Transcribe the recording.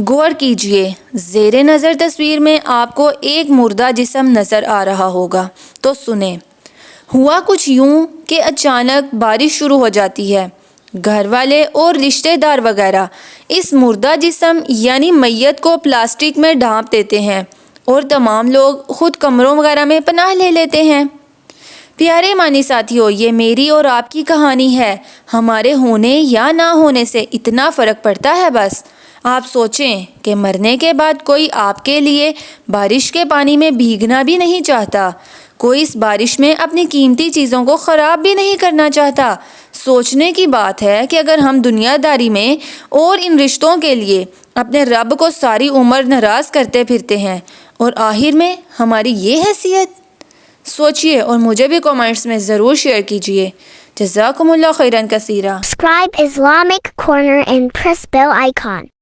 गौर कीजिए, ज़ेरे नज़र तस्वीर में आपको एक मुर्दा जिस्म नज़र आ रहा होगा। तो सुने। हुआ कुछ यूं कि अचानक बारिश शुरू हो जाती है। घर वाले और रिश्तेदार वगैरह इस मुर्दा जिस्म यानी मैयत को प्लास्टिक में ढांप देते हैं और तमाम लोग खुद कमरों वगैरह में पनाह ले लेते हैं। प्यारे मानी साथियों, ये मेरी और आपकी कहानी है। हमारे होने या ना होने से इतना फ़र्क पड़ता है बस। आप सोचें कि मरने के बाद कोई आपके लिए बारिश के पानी में भीगना भी नहीं चाहता। कोई इस बारिश में अपनी कीमती चीज़ों को ख़राब भी नहीं करना चाहता। सोचने की बात है कि अगर हम दुनियादारी में और इन रिश्तों के लिए अपने रब को सारी उम्र नाराज़ करते फिरते हैं और आखिर में हमारी ये हैसियत। सोचिए और मुझे भी कमेंट्स में ज़रूर शेयर कीजिए। जज़ाकुमुल्लाह खैरन कसीरा। Subscribe Islamic Corner and press bell icon.